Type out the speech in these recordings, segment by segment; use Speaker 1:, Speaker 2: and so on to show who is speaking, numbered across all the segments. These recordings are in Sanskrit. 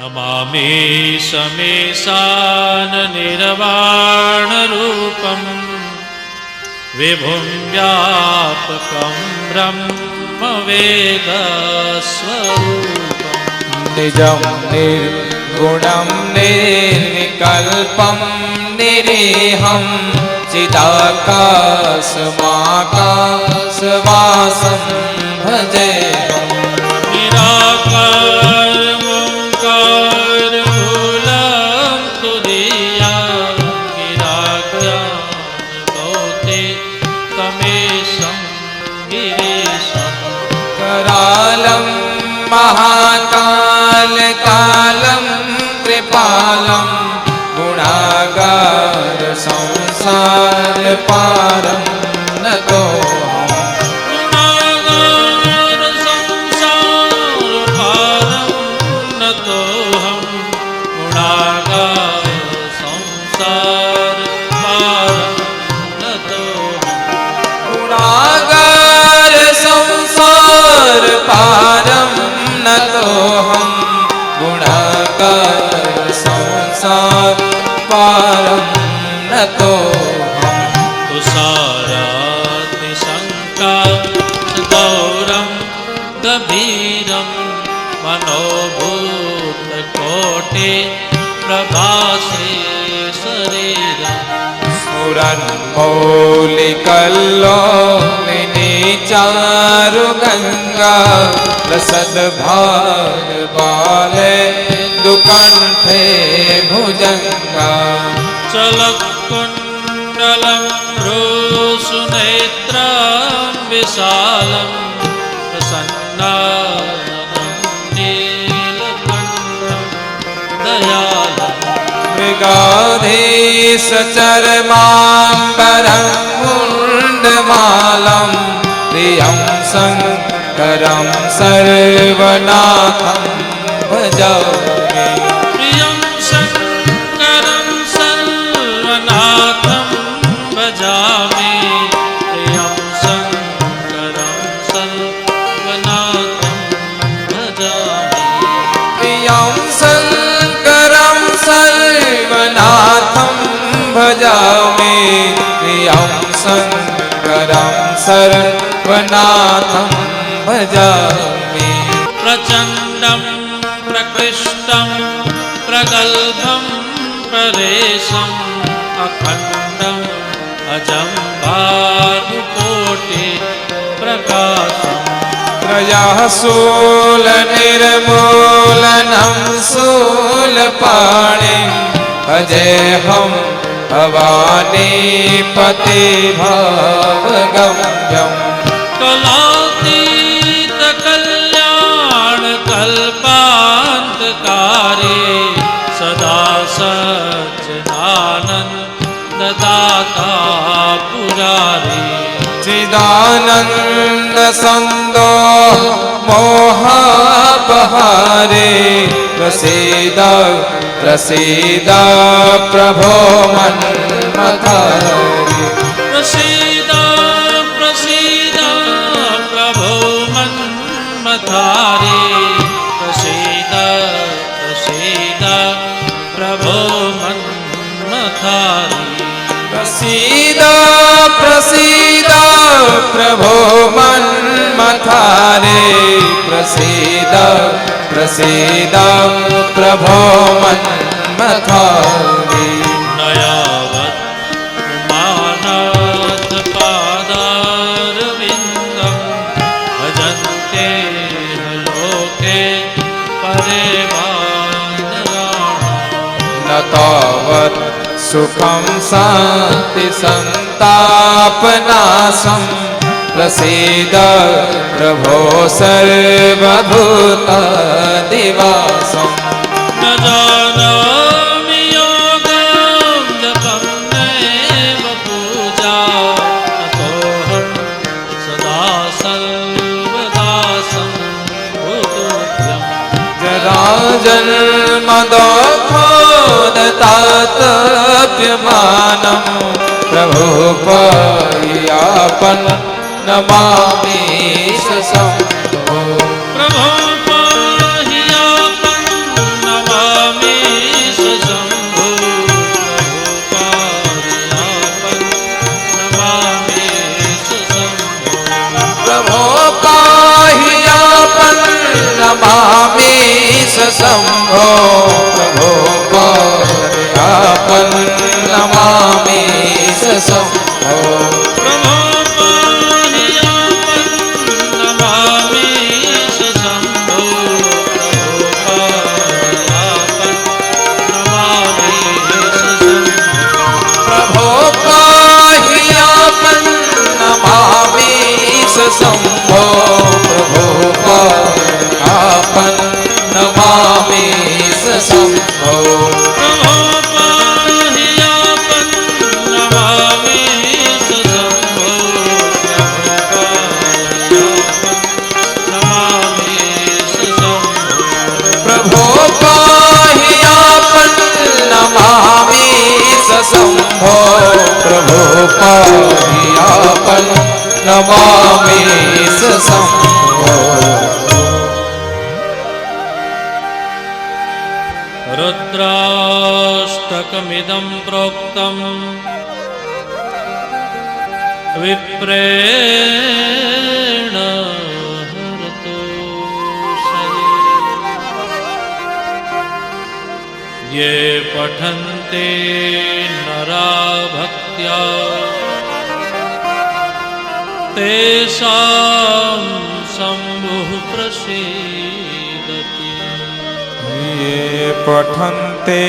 Speaker 1: नमामि समेशान निर्वाण रूपं विभुं व्यापकं ब्रह्म वेद स्वरूपं
Speaker 2: निजं निर्गुणं निर्विकल्पं निरीहं चिदाकाशमाकाशवासं भजेऽहम्
Speaker 1: निराकार ओंकार मूलं तुरीयं गिराज्ञान भौतिकमेशं गिरीशं
Speaker 2: करालं महाकाल कालं कृपालं गुणागार संसार पारं नतोऽहम्
Speaker 1: गुणागार संसार पारं नतोऽहं गुणागार संसार पारं नतोऽहं
Speaker 2: गुणागार संसार पारं नतोऽहं गुणागार संसार पारं नतोऽहम्
Speaker 1: तुषाराग्निशङ्का गौरं गभीरं मनोभूतकोटि प्रभासे शरीरम्
Speaker 2: स्फुरन्मौलिकल्लोलिनी चारुगङ्गा लसद्भानुबाले दुकण्ठे भुजङ्गा
Speaker 1: चलकुण्डलं भ्रूसुनेत्रं विशालं प्रसन्नाननं नीलकण्ठं दयालं
Speaker 2: मृगाधीशचर्माम्बरं मुण्डमालं प्रियं शङ्करं सर्वनाथं भजामि
Speaker 1: प्रियं शङ्करं सर्वनाथं भजामि प्रियं शङ्करं सर्वनाथं भजामि
Speaker 2: प्रियं शङ्करं सर्वनाथं भजामि प्रियं शङ्करं सर्वनाथं भजामि
Speaker 1: प्रचण्डं प्रकृष्टं प्रगल्भं परेशम् अखण्डम् अजं भानुकोटि प्रकाशम्
Speaker 2: त्रयः शूलनिर्मूलनं शूलपाणिं भजेऽहं भवानीपति भावगम्यम्
Speaker 1: कलातीत कल्याण कल्पान्तकारे सदा सच्चिदानन्द दाता पुरारी
Speaker 2: चिदानन्द सन्दोह मोहापहारे प्रसीद प्रसीद प्रभो मन्मथारे
Speaker 1: प्रसीद प्रसीद प्रभो मन्मथारे प्रसीद प्रसीद प्रभो मन्मथारे
Speaker 2: प्रसीद प्रसीद प्रभो मन्मथारे प्रसीद प्रसीद प्रभो मन्मथारे
Speaker 1: नयावत् मानाथ पादारविन्दं भजन्ते लोके परे वानराणाम्
Speaker 2: न तावत् सुखं शान्ति सन्तापनाशं प्रसीद प्रभो सर्वभूतनिवासम्
Speaker 1: न जानामि योगं जपं नैव पूजा अतोऽहं सदा सर्वदा सम्भूतोऽहम्
Speaker 2: जराजन्मदोषोदतातप्यमानं प्रभो पायापन् नमामि शम्भो
Speaker 1: प्रभो पाहि आपन् नमामि
Speaker 2: शंभो प्रभो पापन नमामि शंभो
Speaker 1: प्रभो पाहियापन नमामि शंभो प्रभो पाहियापन नमामि
Speaker 2: शंभो प्रभो पापन नमामि शंभो
Speaker 1: प्रभो पाहियापन नमामि शंभो
Speaker 2: प्रभो पाहियापन नमामि शंभो प्रभो पाहियापन नमामि शंभो
Speaker 1: रुद्राष्टकमिदं प्रोक्तम् विप्रेण हरतोषये ये पठन्ते नरा भक्त्या तेषां शम्भुः प्रसीदति
Speaker 2: ये पठन्ते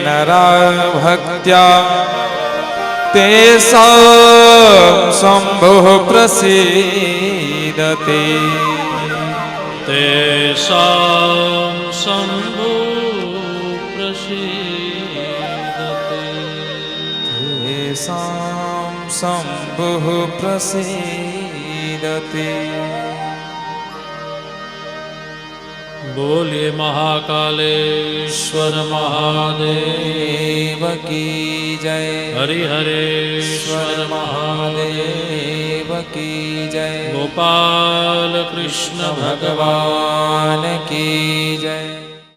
Speaker 2: नरा भक्त्या तेषां शम्भुः प्रसीदति
Speaker 1: तेषां शम्भुः प्रसीदति
Speaker 2: तेषां शम्भुः प्रसीदति
Speaker 1: बोलिए महाकालेश्वर महादेव
Speaker 2: देव की जय
Speaker 1: हरिहरेश्वर
Speaker 2: महादेव की जय
Speaker 1: गोपाल कृष्ण भगवान
Speaker 2: भगवान की जय।